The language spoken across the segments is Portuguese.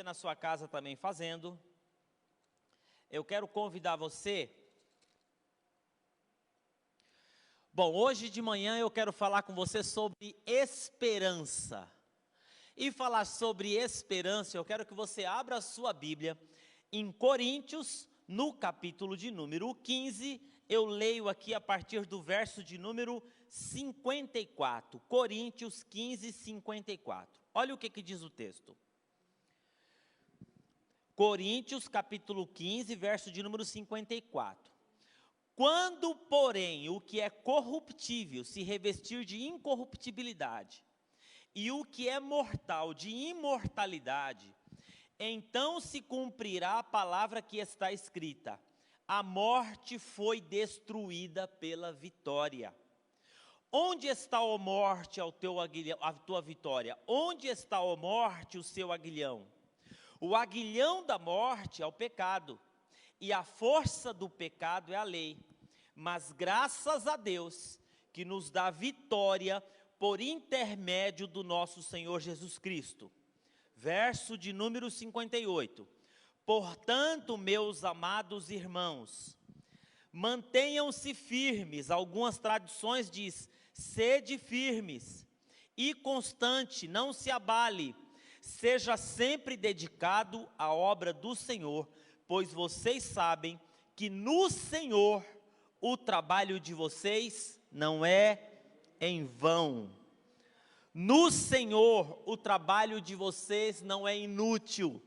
na sua casa também fazendo, eu quero convidar você. Bom, hoje de manhã eu quero falar com você sobre esperança. E falar sobre esperança, eu quero que você abra a sua Bíblia em Coríntios, no capítulo de número 15, eu leio aqui a partir do verso de número 54. Coríntios 15, 54. Olha o que diz o texto. Coríntios, capítulo 15, verso de número 54. Quando, porém, o que é corruptível se revestir de incorruptibilidade, e o que é mortal de imortalidade, então se cumprirá a palavra que está escrita: a morte foi destruída pela vitória. Onde está, ó morte, a tua vitória? Onde está, ó morte, o seu aguilhão? O aguilhão da morte é o pecado, e a força do pecado é a lei. Mas graças a Deus, que nos dá vitória por intermédio do nosso Senhor Jesus Cristo. Verso de número 58. Portanto, meus amados irmãos, mantenham-se firmes. Algumas traduções diz: sede firmes e constante, não se abale. Seja sempre dedicado à obra do Senhor, pois vocês sabem que no Senhor o trabalho de vocês não é em vão. No Senhor o trabalho de vocês não é inútil.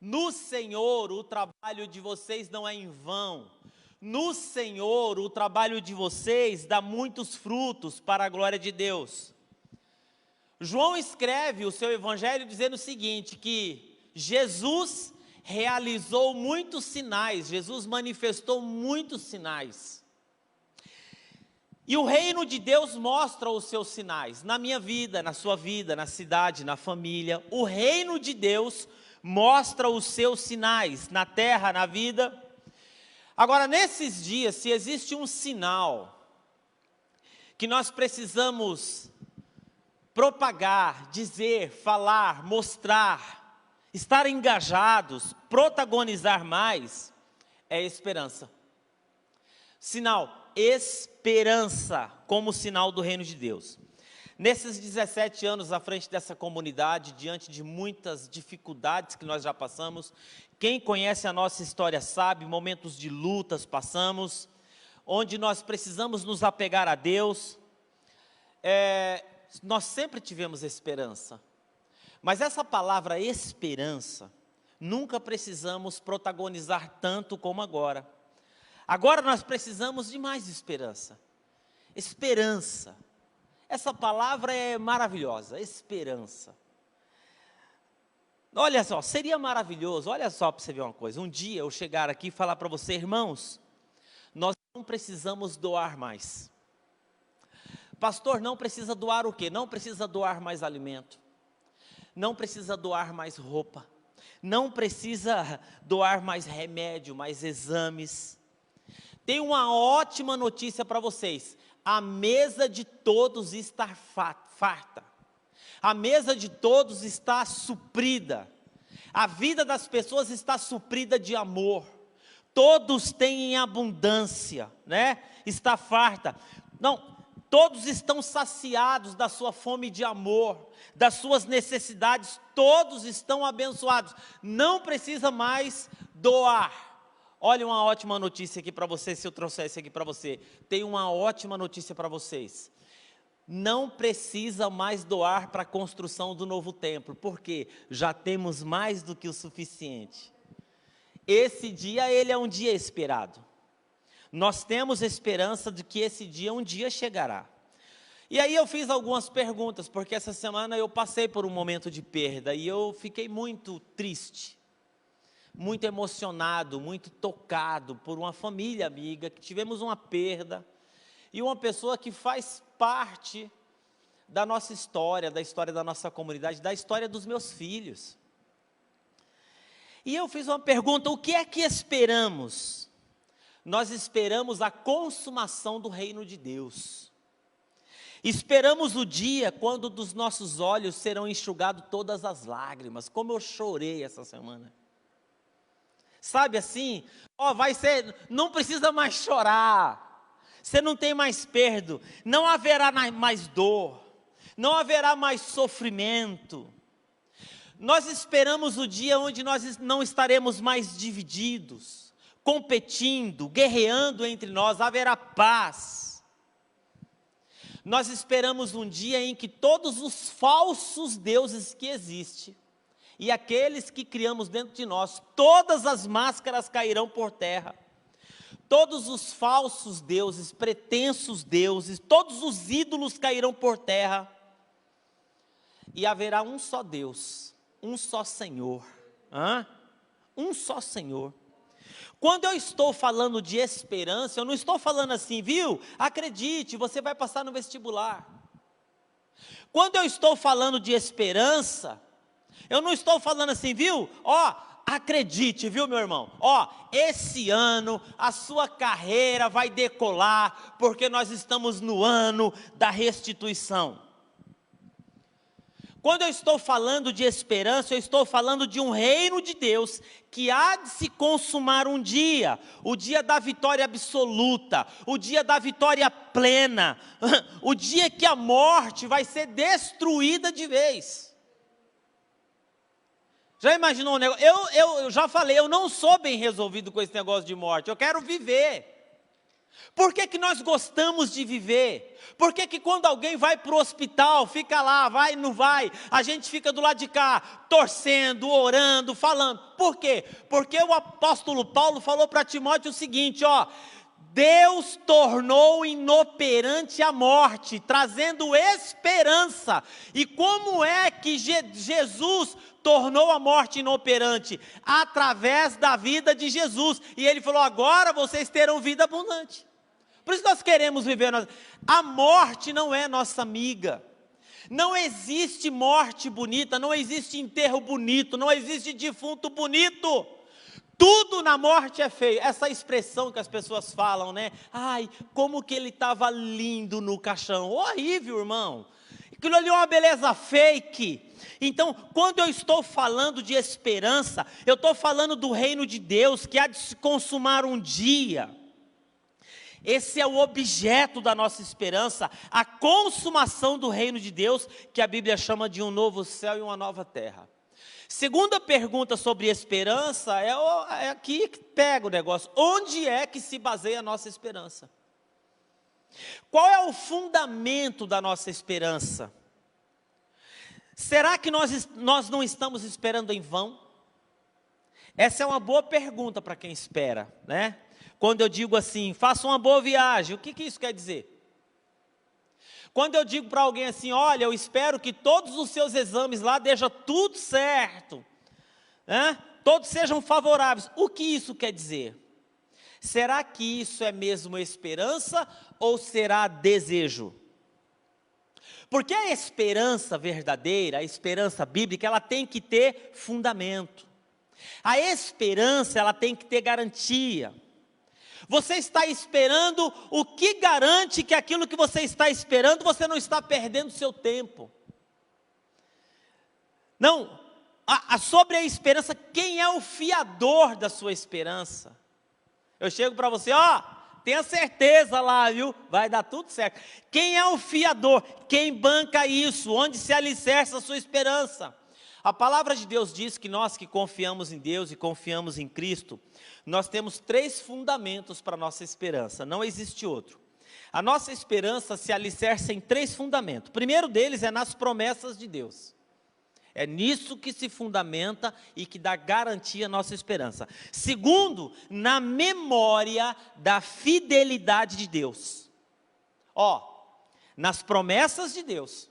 No Senhor o trabalho de vocês não é em vão. No Senhor o trabalho de vocês dá muitos frutos para a glória de Deus. João escreve o seu evangelho dizendo o seguinte, que Jesus realizou muitos sinais, Jesus manifestou muitos sinais. E o reino de Deus mostra os seus sinais, na minha vida, na sua vida, na cidade, na família. O reino de Deus mostra os seus sinais, na terra, na vida. Agora, nesses dias, se existe um sinal que nós precisamos propagar, dizer, falar, mostrar, estar engajados, protagonizar mais, é esperança. Sinal, esperança como sinal do reino de Deus. Nesses 17 anos à frente dessa comunidade, diante de muitas dificuldades que nós já passamos, quem conhece a nossa história sabe, momentos de lutas passamos, onde nós precisamos nos apegar a Deus. Nós sempre tivemos esperança, mas essa palavra esperança, nunca precisamos protagonizar tanto como agora. Agora nós precisamos de mais esperança. Esperança. Essa palavra é maravilhosa, esperança. Olha só, seria maravilhoso, olha só para você ver uma coisa. Um dia eu chegar aqui e falar para você, irmãos, nós não precisamos doar mais. Pastor, não precisa doar o quê? Não precisa doar mais alimento. Não precisa doar mais roupa. Não precisa doar mais remédio, mais exames. Tem uma ótima notícia para vocês. A mesa de todos está farta. A mesa de todos está suprida. A vida das pessoas está suprida de amor. Todos têm em abundância, né? Está farta. Não, todos estão saciados da sua fome de amor, das suas necessidades, todos estão abençoados. Não precisa mais doar. Olha uma ótima notícia aqui para você, se eu trouxesse aqui para você. Tem uma ótima notícia para vocês. Não precisa mais doar para a construção do novo templo, porque já temos mais do que o suficiente. Esse dia, ele é um dia esperado. Nós temos esperança de que esse dia um dia chegará. E aí eu fiz algumas perguntas, porque essa semana eu passei por um momento de perda, e eu fiquei muito triste, muito emocionado, muito tocado por uma família amiga, que tivemos uma perda, e uma pessoa que faz parte da nossa história, da história da nossa comunidade, da história dos meus filhos. E eu fiz uma pergunta, o que é que esperamos? Nós esperamos a consumação do reino de Deus. Esperamos o dia quando dos nossos olhos serão enxugadas todas as lágrimas. Como eu chorei essa semana. Sabe assim? Vai ser, não precisa mais chorar. Você não tem mais perda. Não haverá mais dor. Não haverá mais sofrimento. Nós esperamos o dia onde nós não estaremos mais divididos, competindo, guerreando entre nós. Haverá paz. Nós esperamos um dia em que todos os falsos deuses que existem, e aqueles que criamos dentro de nós, todas as máscaras cairão por terra. Todos os falsos deuses, pretensos deuses, todos os ídolos cairão por terra. E haverá um só Deus, um só Senhor. Um só Senhor. Quando eu estou falando de esperança, eu não estou falando assim, viu? Acredite, você vai passar no vestibular. Quando eu estou falando de esperança, eu não estou falando assim, viu? Acredite, viu, meu irmão? Esse ano a sua carreira vai decolar, porque nós estamos no ano da restituição. Quando eu estou falando de esperança, eu estou falando de um reino de Deus que há de se consumar um dia, o dia da vitória absoluta, o dia da vitória plena, o dia que a morte vai ser destruída de vez. Já imaginou um negócio? Eu já falei, eu não sou bem resolvido com esse negócio de morte, eu quero viver. Por que nós gostamos de viver? Por que quando alguém vai para o hospital, fica lá, vai, não vai, a gente fica do lado de cá, torcendo, orando, falando. Por quê? Porque o apóstolo Paulo falou para Timóteo o seguinte, Deus tornou inoperante a morte, trazendo esperança. E como é que Jesus tornou a morte inoperante? Através da vida de Jesus. E ele falou, agora vocês terão vida abundante. Por isso nós queremos viver. A morte não é nossa amiga. Não existe morte bonita, não existe enterro bonito, não existe defunto bonito. Tudo na morte é feio. Essa expressão que as pessoas falam, né? Ai, como que ele estava lindo no caixão. Horrível, irmão. Aquilo ali é uma beleza fake. Então, quando eu estou falando de esperança, eu estou falando do reino de Deus, que há de se consumar um dia. Esse é o objeto da nossa esperança, a consumação do reino de Deus, que a Bíblia chama de um novo céu e uma nova terra. Segunda pergunta sobre esperança, é aqui que pega o negócio. Onde é que se baseia a nossa esperança? Qual é o fundamento da nossa esperança? Será que nós não estamos esperando em vão? Essa é uma boa pergunta para quem espera, né? Quando eu digo assim, faça uma boa viagem, o que isso quer dizer? Quando eu digo para alguém assim, olha, eu espero que todos os seus exames lá deixem tudo certo, né? Todos sejam favoráveis, o que isso quer dizer? Será que isso é mesmo esperança ou será desejo? Porque a esperança verdadeira, a esperança bíblica, ela tem que ter fundamento. A esperança, ela tem que ter garantia. Você está esperando, o que garante que aquilo que você está esperando, você não está perdendo seu tempo? Não, sobre a esperança, quem é o fiador da sua esperança? Eu chego para você, tenha certeza lá, viu? Vai dar tudo certo. Quem é o fiador? Quem banca isso? Onde se alicerça a sua esperança? A palavra de Deus diz que nós que confiamos em Deus e confiamos em Cristo, nós temos 3 fundamentos para a nossa esperança, não existe outro. A nossa esperança se alicerça em 3 fundamentos. O primeiro deles é nas promessas de Deus. É nisso que se fundamenta e que dá garantia à nossa esperança. Segundo, na memória da fidelidade de Deus. Nas promessas de Deus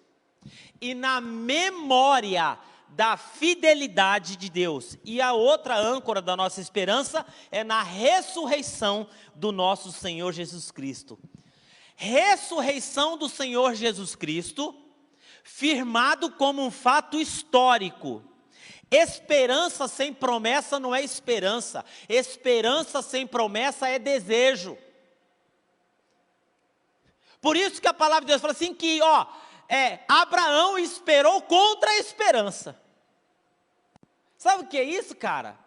e na memória da fidelidade de Deus. E a outra âncora da nossa esperança é na ressurreição do nosso Senhor Jesus Cristo. Ressurreição do Senhor Jesus Cristo, firmado como um fato histórico. Esperança sem promessa não é esperança. Esperança sem promessa é desejo. Por isso que a palavra de Deus fala assim que, Abraão esperou contra a esperança. Sabe o que é isso, cara?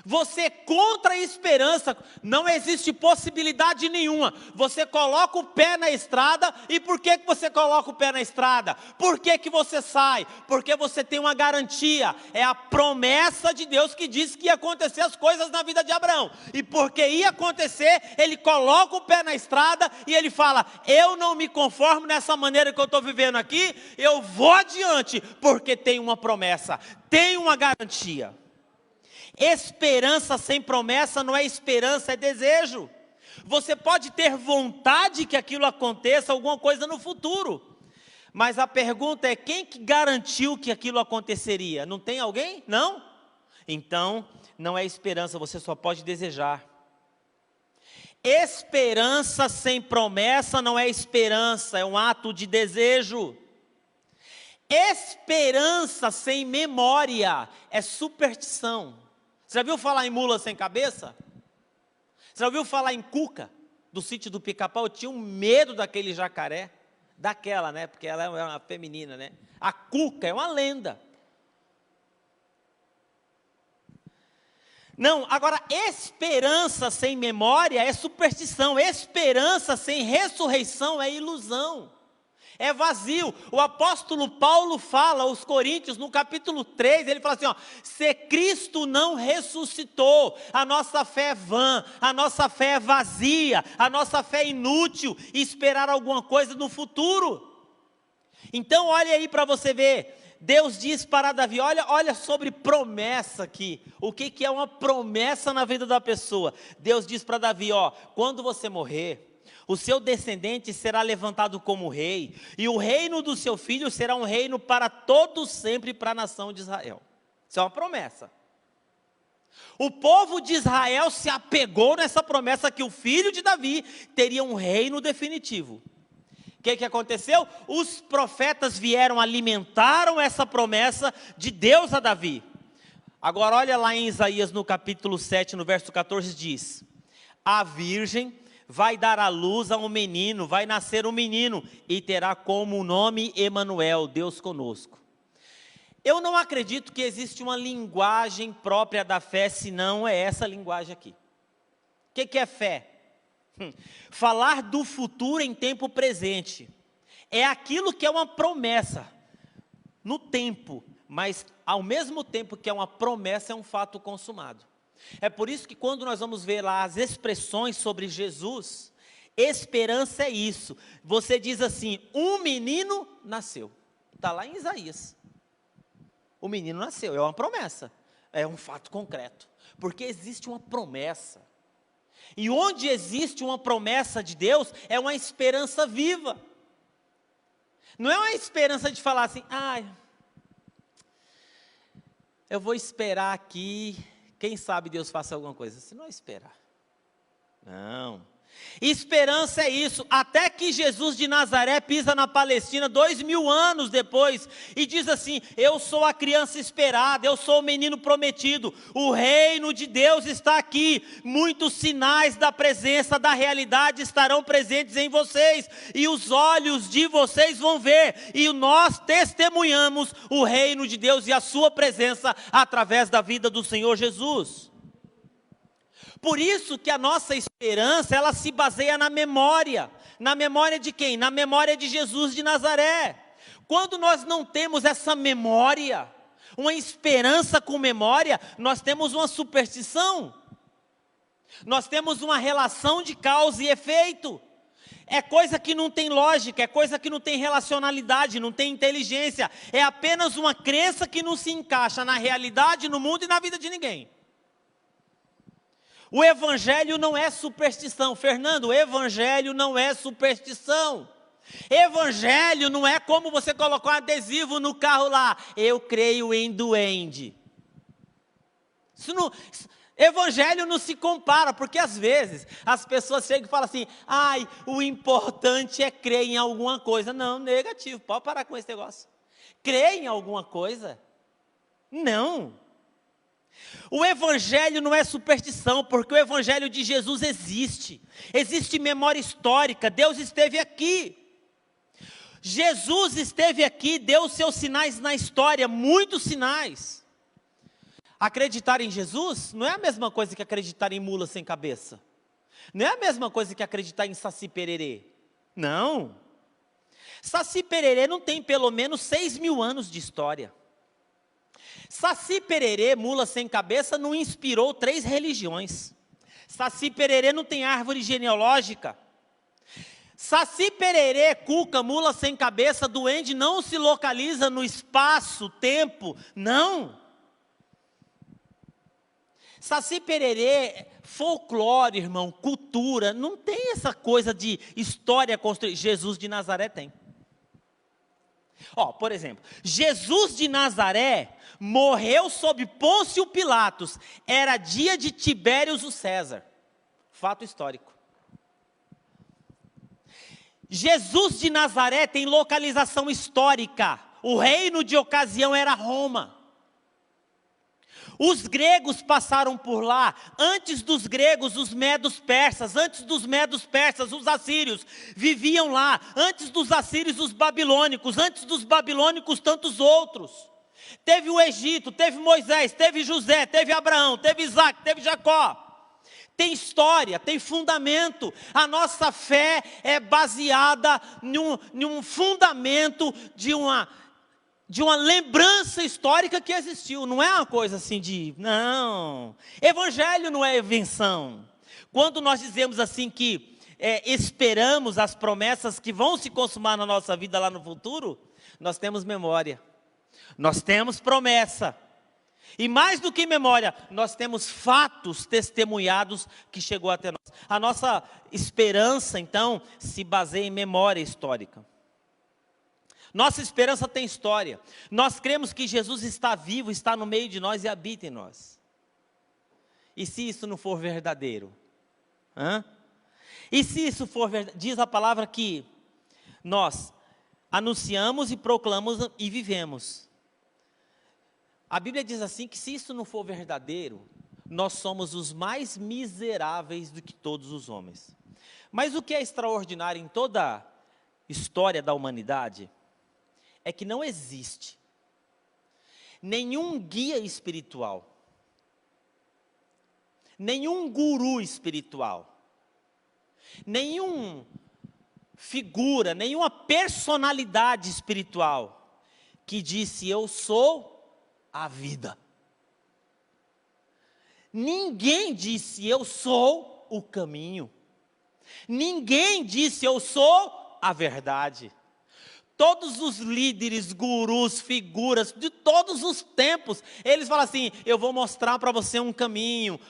Você contra a esperança, não existe possibilidade nenhuma. Você coloca o pé na estrada, e por que você coloca o pé na estrada? Por que você sai? Porque você tem uma garantia, é a promessa de Deus que disse que ia acontecer as coisas na vida de Abraão. E porque ia acontecer, ele coloca o pé na estrada e ele fala: eu não me conformo nessa maneira que eu estou vivendo aqui, eu vou adiante, porque tem uma promessa, tem uma garantia. Esperança sem promessa não é esperança, é desejo. Você pode ter vontade que aquilo aconteça, alguma coisa no futuro. Mas a pergunta é: quem que garantiu que aquilo aconteceria? Não tem alguém? Não? Então, não é esperança, você só pode desejar. Esperança sem promessa não é esperança, é um ato de desejo. Esperança sem memória é superstição. Você já ouviu falar em mula sem cabeça? Você já ouviu falar em Cuca, do sítio do Pica-Pau? Eu tinha um medo daquele jacaré, daquela, né? Porque ela é uma feminina, né? A Cuca é uma lenda. Não, agora, esperança sem memória é superstição. Esperança sem ressurreição é ilusão. É vazio. O apóstolo Paulo fala aos Coríntios, no capítulo 3, ele fala assim, se Cristo não ressuscitou, a nossa fé é vã, a nossa fé é vazia, a nossa fé é inútil, e esperar alguma coisa no futuro. Então olha aí para você ver, Deus diz para Davi, olha sobre promessa aqui, o que é uma promessa na vida da pessoa. Deus diz para Davi, quando você morrer, o seu descendente será levantado como rei, e o reino do seu filho será um reino para todos sempre, para a nação de Israel. Isso é uma promessa. O povo de Israel se apegou nessa promessa que o filho de Davi teria um reino definitivo. O que aconteceu? Os profetas vieram, alimentaram essa promessa de Deus a Davi. Agora olha lá em Isaías no capítulo 7, no verso 14, diz: a virgem vai dar à luz a um menino, vai nascer um menino, e terá como nome Emanuel, Deus conosco. Eu não acredito que existe uma linguagem própria da fé, senão é essa linguagem aqui. O que é fé? Falar do futuro em tempo presente. É aquilo que é uma promessa, no tempo, mas ao mesmo tempo que é uma promessa, é um fato consumado. É por isso que quando nós vamos ver lá as expressões sobre Jesus, esperança é isso. Você diz assim, um menino nasceu. Está lá em Isaías. O menino nasceu, é uma promessa. É um fato concreto. Porque existe uma promessa. E onde existe uma promessa de Deus, é uma esperança viva. Não é uma esperança de falar assim, eu vou esperar aqui, quem sabe Deus faça alguma coisa. Se não é esperar. Não. Esperança é isso, até que Jesus de Nazaré pisa na Palestina 2000 anos depois, e diz assim, eu sou a criança esperada, eu sou o menino prometido, o reino de Deus está aqui, muitos sinais da presença, da realidade estarão presentes em vocês, e os olhos de vocês vão ver, e nós testemunhamos o reino de Deus e a sua presença através da vida do Senhor Jesus. Por isso que a nossa esperança, ela se baseia na memória. Na memória de quem? Na memória de Jesus de Nazaré. Quando nós não temos essa memória, uma esperança com memória, nós temos uma superstição. Nós temos uma relação de causa e efeito. É coisa que não tem lógica, é coisa que não tem relacionalidade, não tem inteligência. É apenas uma crença que não se encaixa na realidade, no mundo e na vida de ninguém. O evangelho não é superstição. Fernando, o evangelho não é superstição. Evangelho não é como você colocar um adesivo no carro lá. Eu creio em duende. Evangelho não se compara, porque às vezes as pessoas chegam e falam assim, o importante é crer em alguma coisa. Não, negativo, pode parar com esse negócio. Crer em alguma coisa? Não. O evangelho não é superstição, porque o evangelho de Jesus existe. Existe memória histórica, Deus esteve aqui. Jesus esteve aqui, deu seus sinais na história, muitos sinais. Acreditar em Jesus não é a mesma coisa que acreditar em mula sem cabeça. Não é a mesma coisa que acreditar em Saci Pererê. Não. Saci Pererê não tem pelo menos 6.000 anos de história. Saci Pererê, mula sem cabeça, não inspirou 3 religiões. Saci Pererê não tem árvore genealógica. Saci Pererê, cuca, mula sem cabeça, duende, não se localiza no espaço, tempo, não. Saci Pererê, folclore, irmão, cultura, não tem essa coisa de história construída. Jesus de Nazaré tem. Ó, por exemplo, Jesus de Nazaré morreu sob Pôncio Pilatos. Era dia de Tibérios o César. Fato histórico. Jesus de Nazaré tem localização histórica. O reino de ocasião era Roma. Os gregos passaram por lá. Antes dos gregos, os medos persas. Antes dos medos persas, os assírios viviam lá. Antes dos assírios, os babilônicos. Antes dos babilônicos, tantos outros. Teve o Egito, teve Moisés, teve José, teve Abraão, teve Isaac, teve Jacó. Tem história, tem fundamento. A nossa fé é baseada num fundamento de uma lembrança histórica que existiu. Não é uma coisa assim não. Evangelho não é invenção. Quando nós dizemos assim que esperamos as promessas que vão se consumar na nossa vida lá no futuro, nós temos memória. Nós temos promessa. E mais do que memória, nós temos fatos testemunhados que chegou até nós. A nossa esperança, então, se baseia em memória histórica. Nossa esperança tem história. Nós cremos que Jesus está vivo, está no meio de nós e habita em nós. E se isso não for verdadeiro? E se isso for verdadeiro? Diz a palavra que nós anunciamos e proclamamos e vivemos. A Bíblia diz assim que se isso não for verdadeiro, nós somos os mais miseráveis do que todos os homens. Mas o que é extraordinário em toda a história da humanidade é que não existe nenhum guia espiritual, nenhum guru espiritual, nenhuma figura, nenhuma personalidade espiritual que disse: eu sou a vida. Ninguém disse: eu sou o caminho. Ninguém disse: eu sou a verdade. Todos os líderes, gurus, figuras de todos os tempos, eles falam assim: eu vou mostrar para você um caminho.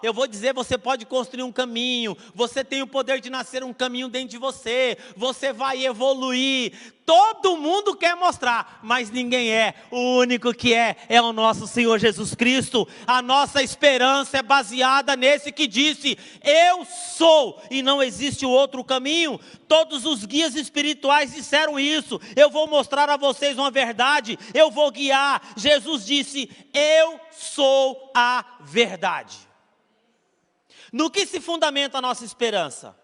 Eu vou dizer, você pode construir um caminho. Você tem o poder de nascer um caminho dentro de você. Você vai evoluir. Todo mundo quer mostrar, mas ninguém é. O único que é o nosso Senhor Jesus Cristo. A nossa esperança é baseada nesse que disse: eu sou, e não existe outro caminho. Todos os guias espirituais disseram isso. Eu vou mostrar a vocês uma verdade, eu vou guiar. Jesus disse: eu sou a verdade. No que se fundamenta a nossa esperança?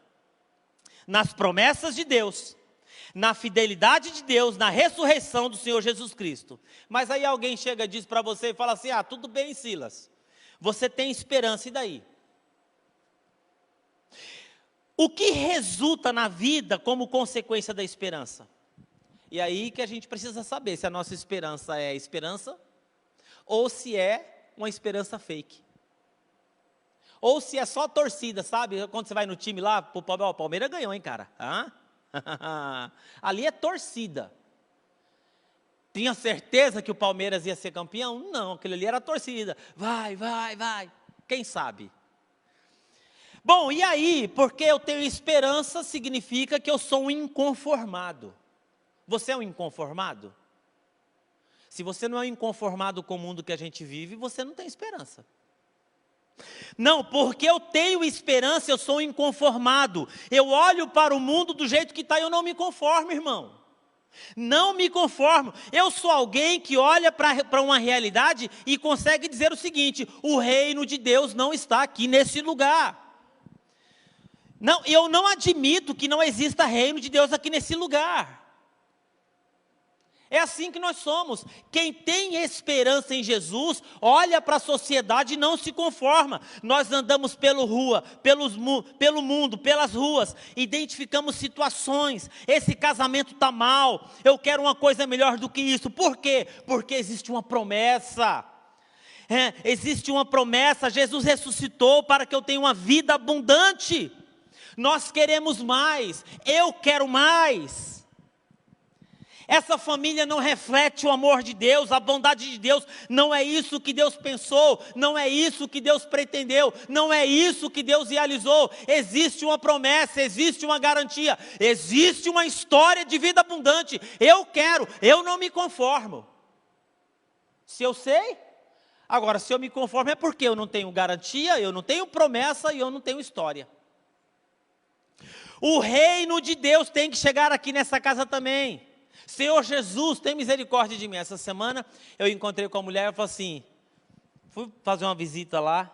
Nas promessas de Deus, na fidelidade de Deus, na ressurreição do Senhor Jesus Cristo. Mas aí alguém chega e diz para você e fala assim: tudo bem, Silas, você tem esperança, e daí? O que resulta na vida como consequência da esperança? E aí que a gente precisa saber se a nossa esperança é esperança, ou se é uma esperança fake. Ou se é só torcida, sabe? Quando você vai no time lá, o Palmeiras ganhou, hein, cara? Ali é torcida. Tinha certeza que o Palmeiras ia ser campeão? Não, aquilo ali era torcida. Vai. Quem sabe? Bom, e aí, porque eu tenho esperança, significa que eu sou um inconformado. Você é um inconformado? Se você não é um inconformado com o mundo que a gente vive, você não tem esperança. Não, porque eu tenho esperança, eu sou um inconformado. Eu olho para o mundo do jeito que está e eu não me conformo, irmão. Não me conformo. Eu sou alguém que olha para uma realidade e consegue dizer o seguinte: o reino de Deus não está aqui nesse lugar. Não, eu não admito que não exista reino de Deus aqui nesse lugar. É assim que nós somos. Quem tem esperança em Jesus, olha para a sociedade e não se conforma. Nós andamos pelo mundo, pelas ruas, identificamos situações. Esse casamento está mal, eu quero uma coisa melhor do que isso. Por quê? Porque existe uma promessa. Existe uma promessa, Jesus ressuscitou para que eu tenha uma vida abundante. Nós queremos mais, eu quero mais. Essa família não reflete o amor de Deus, a bondade de Deus. Não é isso que Deus pensou, não é isso que Deus pretendeu, não é isso que Deus realizou. Existe uma promessa, existe uma garantia, existe uma história de vida abundante. Eu quero, eu não me conformo. Se eu sei, agora se eu me conformo é porque eu não tenho garantia, eu não tenho promessa e eu não tenho história. O reino de Deus tem que chegar aqui nessa casa também. Senhor Jesus, tem misericórdia de mim. Essa semana eu encontrei com a mulher e falei assim, fui fazer uma visita lá,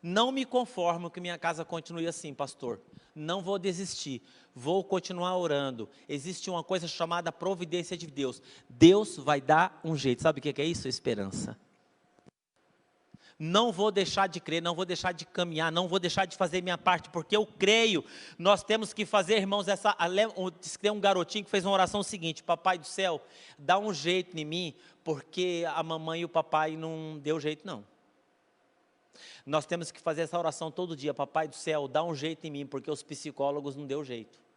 não me conformo que minha casa continue assim, pastor. Não vou desistir, vou continuar orando. Existe uma coisa chamada providência de Deus. Deus vai dar um jeito. Sabe o que é isso? Esperança. Não vou deixar de crer, não vou deixar de caminhar, não vou deixar de fazer minha parte, porque eu creio. Nós temos que fazer, irmãos, tem um garotinho que fez uma oração seguinte: papai do céu, dá um jeito em mim, porque a mamãe e o papai não deu jeito não. Nós temos que fazer essa oração todo dia: papai do céu, dá um jeito em mim, porque os psicólogos não deu jeito.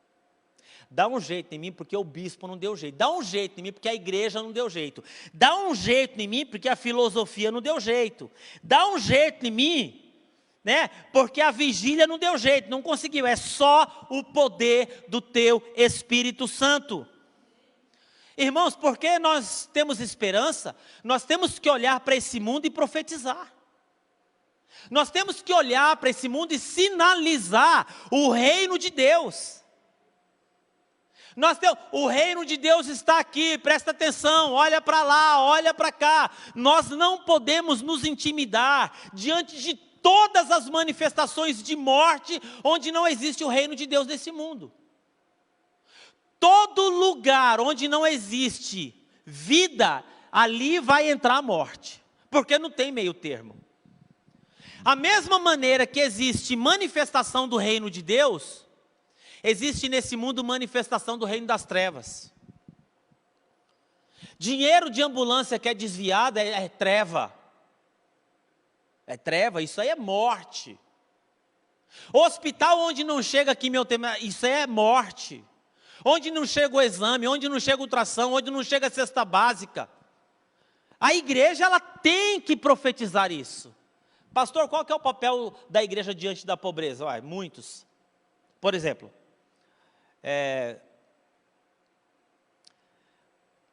Dá um jeito em mim porque o bispo não deu jeito. Dá um jeito em mim porque a igreja não deu jeito. Dá um jeito em mim porque a filosofia não deu jeito. Dá um jeito em mim, né? Porque a vigília não deu jeito, não conseguiu. É só o poder do teu Espírito Santo. Irmãos, porque nós temos esperança, nós temos que olhar para esse mundo e profetizar. Nós temos que olhar para esse mundo e sinalizar o reino de Deus. O reino de Deus está aqui, presta atenção, olha para lá, olha para cá. Nós não podemos nos intimidar diante de todas as manifestações de morte, onde não existe o reino de Deus nesse mundo. Todo lugar onde não existe vida, ali vai entrar a morte, porque não tem meio termo. A mesma maneira que existe manifestação do reino de Deus, existe nesse mundo manifestação do reino das trevas. Dinheiro de ambulância que é desviado é treva. É treva, isso aí é morte. Hospital onde não chega quimioterapia, isso aí é morte. Onde não chega o exame, onde não chega a ultrassom, onde não chega a cesta básica. A igreja, ela tem que profetizar isso. Pastor, qual que é o papel da igreja diante da pobreza? Muitos. Por exemplo,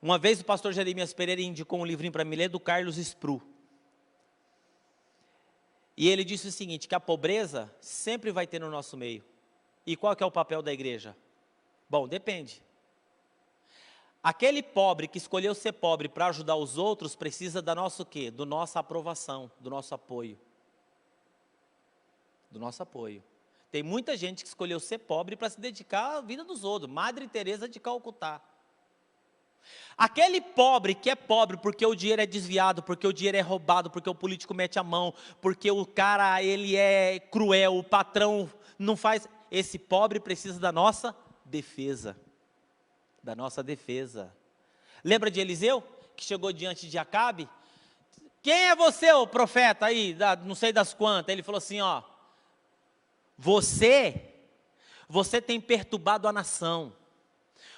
uma vez o pastor Jeremias Pereira indicou um livrinho para mim ler do Carlos Spru. E ele disse o seguinte, que a pobreza sempre vai ter no nosso meio. E qual que é o papel da igreja? Bom, depende. Aquele pobre que escolheu ser pobre para ajudar os outros, precisa da nossa o quê? Do nossa aprovação, do nosso apoio. Do nosso apoio. Tem muita gente que escolheu ser pobre para se dedicar à vida dos outros. Madre Teresa de Calcutá. Aquele pobre que é pobre porque o dinheiro é desviado, porque o dinheiro é roubado, porque o político mete a mão, porque o cara ele é cruel, o patrão não faz. Esse pobre precisa da nossa defesa. Da nossa defesa. Lembra de Eliseu, que chegou diante de Acabe? Quem é você, o profeta aí, não sei das quantas? Ele falou assim, ó. Você tem perturbado a nação,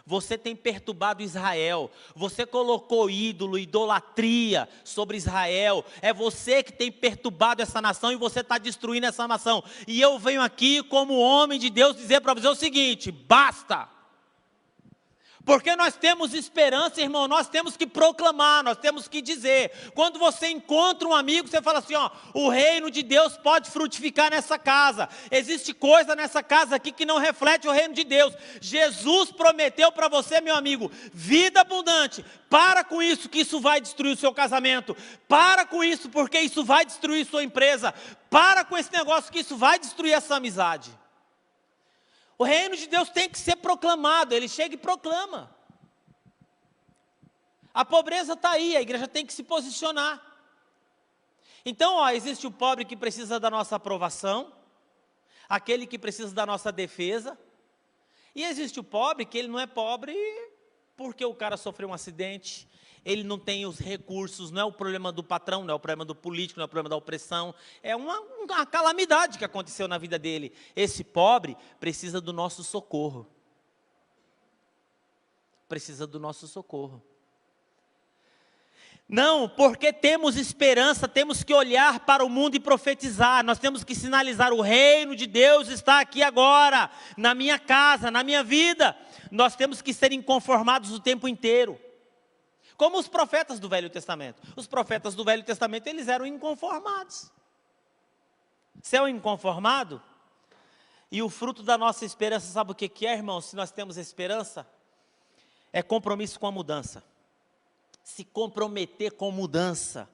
você tem perturbado Israel, você colocou ídolo, idolatria sobre Israel, é você que tem perturbado essa nação e você está destruindo essa nação. E eu venho aqui como homem de Deus dizer para você o seguinte, basta! Porque nós temos esperança, irmão, nós temos que proclamar, nós temos que dizer. Quando você encontra um amigo, você fala assim, ó, o reino de Deus pode frutificar nessa casa. Existe coisa nessa casa aqui que não reflete o reino de Deus. Jesus prometeu para você, meu amigo, vida abundante. Para com isso, que isso vai destruir o seu casamento. Para com isso, porque isso vai destruir sua empresa. Para com esse negócio, que isso vai destruir essa amizade. O reino de Deus tem que ser proclamado, ele chega e proclama. A pobreza está aí, a igreja tem que se posicionar. Então, ó, existe o pobre que precisa da nossa aprovação, aquele que precisa da nossa defesa, e existe o pobre que ele não é pobre porque o cara sofreu um acidente, ele não tem os recursos, não é o problema do patrão, não é o problema do político, não é o problema da opressão, é uma calamidade que aconteceu na vida dele. Esse pobre precisa do nosso socorro. Precisa do nosso socorro. Não, porque temos esperança, temos que olhar para o mundo e profetizar, nós temos que sinalizar, o reino de Deus está aqui agora, na minha casa, na minha vida. Nós temos que ser inconformados o tempo inteiro. Como os profetas do Velho Testamento. Os profetas do Velho Testamento, eles eram inconformados. Você é um inconformado? E o fruto da nossa esperança, sabe o que é, irmão? Se nós temos esperança, é compromisso com a mudança. Se comprometer com mudança.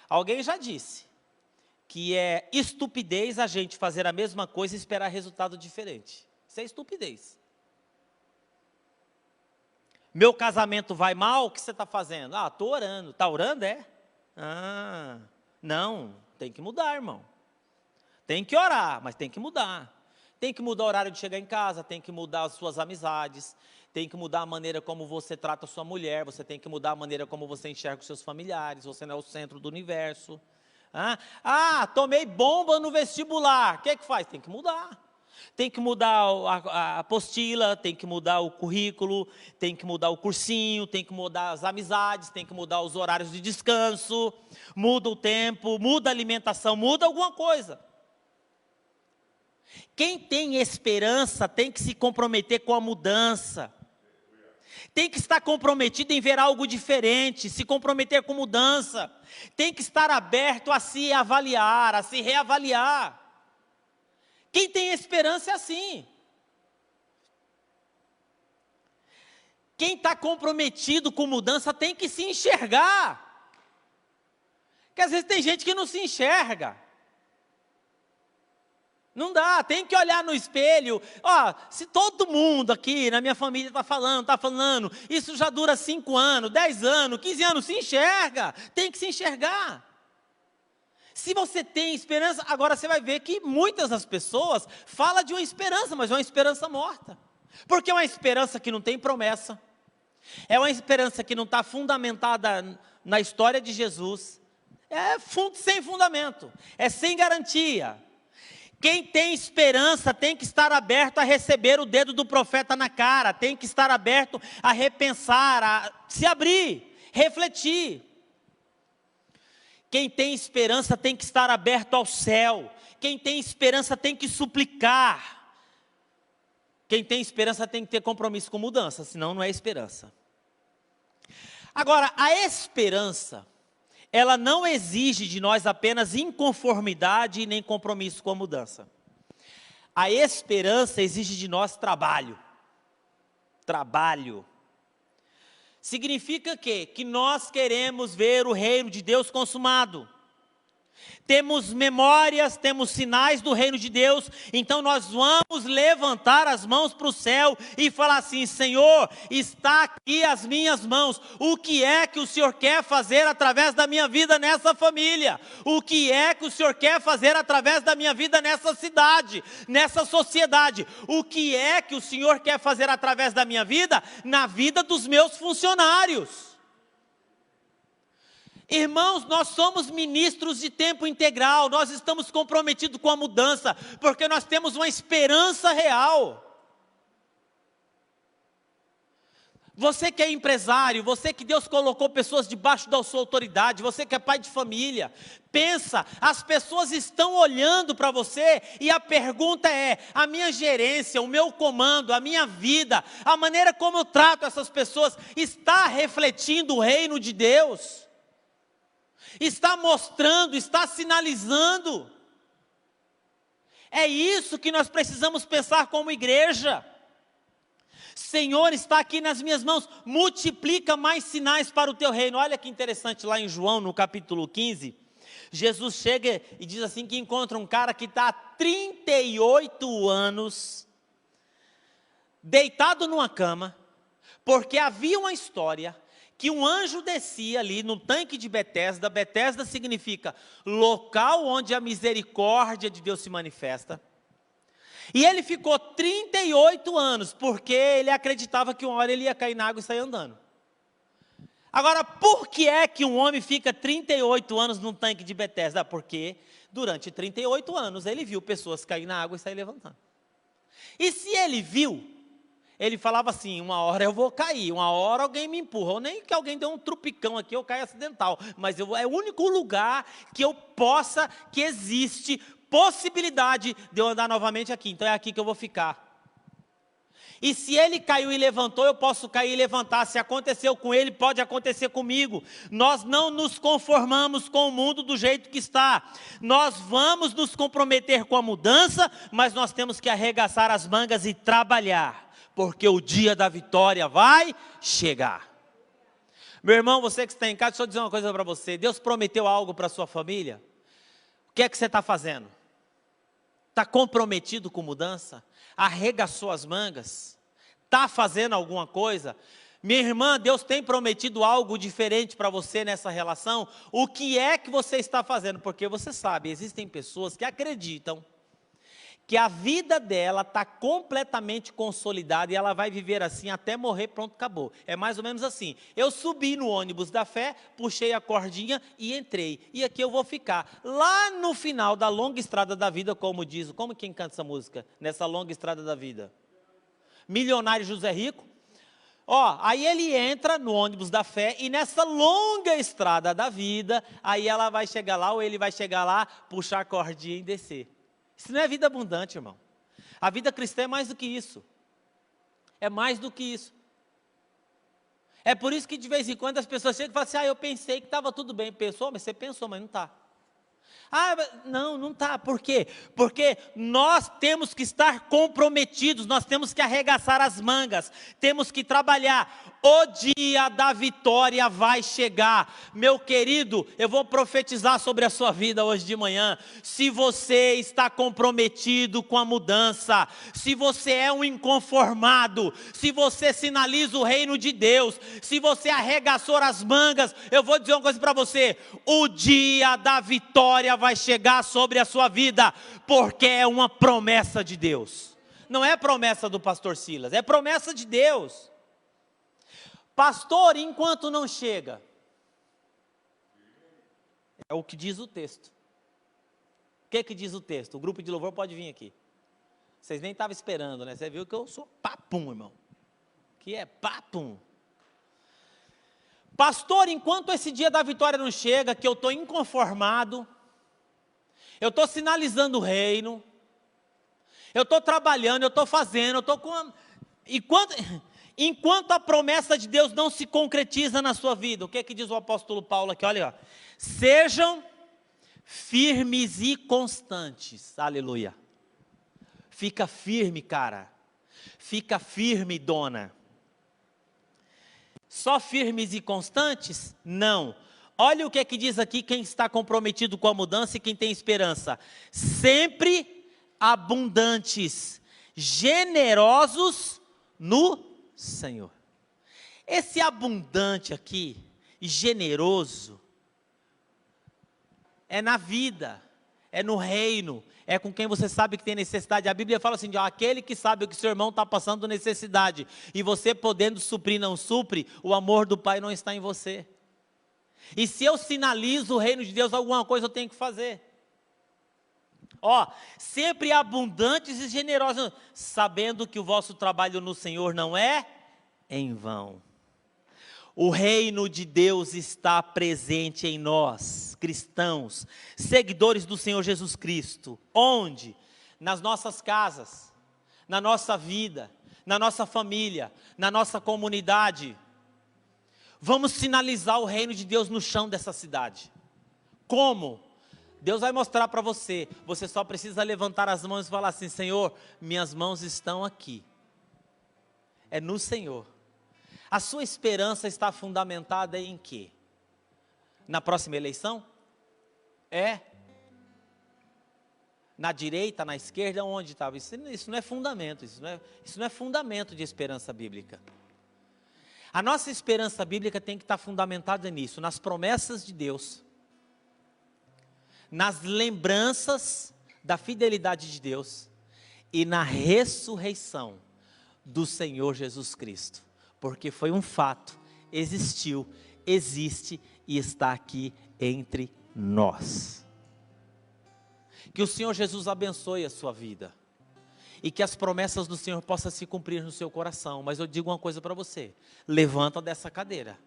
Alguém já disse que é estupidez a gente fazer a mesma coisa e esperar resultado diferente. Isso é estupidez. Meu casamento vai mal, o que você está fazendo? Ah, estou orando. Está orando, é? Ah, não, tem que mudar, irmão. Tem que orar, mas tem que mudar. Tem que mudar o horário de chegar em casa, tem que mudar as suas amizades, tem que mudar a maneira como você trata a sua mulher, você tem que mudar a maneira como você enxerga os seus familiares, você não é o centro do universo. Tomei bomba no vestibular, o que é que faz? Tem que mudar. Tem que mudar a apostila, tem que mudar o currículo, tem que mudar o cursinho, tem que mudar as amizades, tem que mudar os horários de descanso, muda o tempo, muda a alimentação, muda alguma coisa. Quem tem esperança tem que se comprometer com a mudança. Tem que estar comprometido em ver algo diferente, se comprometer com mudança. Tem que estar aberto a se avaliar, a se reavaliar. Quem tem esperança é assim. Quem está comprometido com mudança tem que se enxergar. Porque às vezes tem gente que não se enxerga. Não dá, tem que olhar no espelho. Se todo mundo aqui na minha família está falando, isso já dura 5 anos, 10 anos, 15 anos, se enxerga. Tem que se enxergar. Se você tem esperança, agora você vai ver que muitas das pessoas falam de uma esperança, mas é uma esperança morta. Porque é uma esperança que não tem promessa. É uma esperança que não está fundamentada na história de Jesus. É sem fundamento, é sem garantia. Quem tem esperança tem que estar aberto a receber o dedo do profeta na cara, tem que estar aberto a repensar, a se abrir, refletir. Quem tem esperança tem que estar aberto ao céu. Quem tem esperança tem que suplicar. Quem tem esperança tem que ter compromisso com mudança, senão não é esperança. Agora, a esperança, ela não exige de nós apenas inconformidade e nem compromisso com a mudança. A esperança exige de nós trabalho. Trabalho. Significa que nós queremos ver o reino de Deus consumado. Temos memórias, temos sinais do reino de Deus, então nós vamos levantar as mãos para o céu e falar assim: Senhor, está aqui as minhas mãos, o que é que o Senhor quer fazer através da minha vida nessa família? O que é que o Senhor quer fazer através da minha vida nessa cidade, nessa sociedade? O que é que o Senhor quer fazer através da minha vida, na vida dos meus funcionários? Irmãos, nós somos ministros de tempo integral, nós estamos comprometidos com a mudança, porque nós temos uma esperança real. Você que é empresário, você que Deus colocou pessoas debaixo da sua autoridade, você que é pai de família, pensa, as pessoas estão olhando para você e a pergunta é: a minha gerência, o meu comando, a minha vida, a maneira como eu trato essas pessoas, está refletindo o reino de Deus? Está mostrando, está sinalizando? É isso que nós precisamos pensar como igreja. Senhor, está aqui nas minhas mãos, multiplica mais sinais para o teu reino. Olha que interessante, lá em João, no capítulo 15, Jesus chega e diz assim que encontra um cara que está há 38 anos, deitado numa cama, porque havia uma história que um anjo descia ali no tanque de Betesda. Betesda significa local onde a misericórdia de Deus se manifesta. E ele ficou 38 anos, porque ele acreditava que uma hora ele ia cair na água e sair andando. Agora, por que é que um homem fica 38 anos num tanque de Betesda? Porque durante 38 anos ele viu pessoas cair na água e sair levantando. E se ele viu, ele falava assim: uma hora eu vou cair, uma hora alguém me empurra, ou nem que alguém dê um trupicão aqui, eu caio acidental, mas é o único lugar que eu possa, que existe possibilidade de eu andar novamente aqui, então é aqui que eu vou ficar. E se ele caiu e levantou, eu posso cair e levantar. Se aconteceu com ele, pode acontecer comigo. Nós não nos conformamos com o mundo do jeito que está. Nós vamos nos comprometer com a mudança, mas nós temos que arregaçar as mangas e trabalhar, porque o dia da vitória vai chegar. Meu irmão, você que está em casa, deixa eu dizer uma coisa para você. Deus prometeu algo para a sua família? O que é que você está fazendo? Está comprometido com mudança? Arregaçou as mangas? Está fazendo alguma coisa? Minha irmã, Deus tem prometido algo diferente para você nessa relação? O que é que você está fazendo? Porque você sabe, existem pessoas que acreditam que a vida dela está completamente consolidada e ela vai viver assim até morrer, pronto, acabou. É mais ou menos assim: eu subi no ônibus da fé, puxei a cordinha e entrei, e aqui eu vou ficar. Lá no final da longa estrada da vida, como diz, como quem canta essa música? Nessa longa estrada da vida? Milionário José Rico. Aí ele entra no ônibus da fé e nessa longa estrada da vida, aí ela vai chegar lá, ou ele vai chegar lá, puxar a cordinha e descer. Isso não é vida abundante, irmão. A vida cristã é mais do que isso. É mais do que isso. É por isso que de vez em quando as pessoas chegam e falam assim: eu pensei que estava tudo bem. Pensou? Mas você pensou, mas não está. Não está. Por quê? Porque nós temos que estar comprometidos, nós temos que arregaçar as mangas, temos que trabalhar. O dia da vitória vai chegar. Meu querido, eu vou profetizar sobre a sua vida hoje de manhã. Se você está comprometido com a mudança, se você é um inconformado, se você sinaliza o reino de Deus, se você arregaçou as mangas, eu vou dizer uma coisa para você: o dia da vitória vai chegar sobre a sua vida, porque é uma promessa de Deus. Não é promessa do pastor Silas, é promessa de Deus. Pastor, enquanto não chega, é o que diz o texto. O que diz o texto? O grupo de louvor pode vir aqui. Vocês nem estavam esperando, né? Você viu que eu sou papum, irmão. Que é papum. Pastor, enquanto esse dia da vitória não chega, que eu estou inconformado, eu estou sinalizando o reino, eu estou trabalhando, eu estou fazendo, eu estou com... Enquanto a promessa de Deus não se concretiza na sua vida, o que diz o apóstolo Paulo aqui? Olha, sejam firmes e constantes, aleluia. Fica firme, cara, fica firme, dona. Só firmes e constantes? Não. Olha o que diz aqui quem está comprometido com a mudança e quem tem esperança: sempre abundantes, generosos no Senhor. Esse abundante aqui, generoso, é na vida, é no reino, é com quem você sabe que tem necessidade. A Bíblia fala assim: aquele que sabe que seu irmão está passando necessidade, e você podendo suprir não supre, o amor do Pai não está em você. E se eu sinalizo o reino de Deus, alguma coisa eu tenho que fazer. Sempre abundantes e generosos, sabendo que o vosso trabalho no Senhor não é em vão. O reino de Deus está presente em nós, cristãos, seguidores do Senhor Jesus Cristo. Onde? Nas nossas casas, na nossa vida, na nossa família, na nossa comunidade. Vamos sinalizar o reino de Deus no chão dessa cidade. Como? Deus vai mostrar para você. Você só precisa levantar as mãos e falar assim: Senhor, minhas mãos estão aqui. É no Senhor. A sua esperança está fundamentada em quê? Na próxima eleição? É? Na direita, na esquerda, onde estava? Isso não é fundamento, isso não é fundamento de esperança bíblica. A nossa esperança bíblica tem que estar fundamentada nisso, nas promessas de Deus, nas lembranças da fidelidade de Deus e na ressurreição do Senhor Jesus Cristo. Porque foi um fato, existiu, existe e está aqui entre nós. Que o Senhor Jesus abençoe a sua vida. E que as promessas do Senhor possam se cumprir no seu coração. Mas eu digo uma coisa para você: levanta dessa cadeira.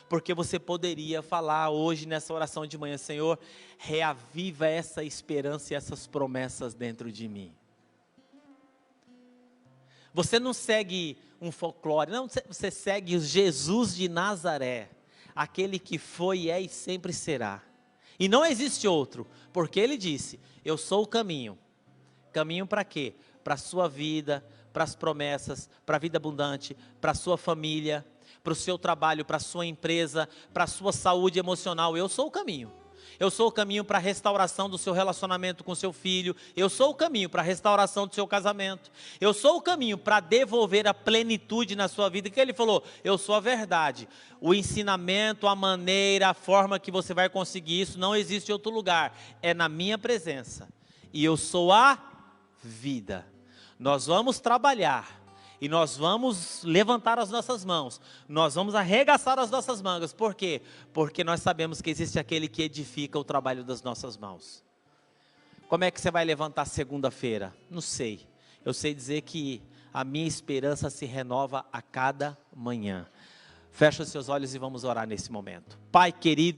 Porque você poderia falar hoje nessa oração de manhã: Senhor, reaviva essa esperança e essas promessas dentro de mim. Você não segue um folclore, não, você segue o Jesus de Nazaré, aquele que foi, é e sempre será. E não existe outro, porque ele disse: eu sou o caminho. Caminho para quê? Para a sua vida, para as promessas, para a vida abundante, para a sua família, para o seu trabalho, para a sua empresa, para a sua saúde emocional. Eu sou o caminho. Eu sou o caminho para a restauração do seu relacionamento com seu filho. Eu sou o caminho para a restauração do seu casamento. Eu sou o caminho para devolver a plenitude na sua vida. Que ele falou: eu sou a verdade. O ensinamento, a maneira, a forma que você vai conseguir isso, não existe em outro lugar. É na minha presença. E eu sou a vida. Nós vamos trabalhar. E nós vamos levantar as nossas mãos, nós vamos arregaçar as nossas mangas. Por quê? Porque nós sabemos que existe aquele que edifica o trabalho das nossas mãos. Como é que você vai levantar segunda-feira? Não sei. Eu sei dizer que a minha esperança se renova a cada manhã. Fecha os seus olhos e vamos orar nesse momento. Pai querido,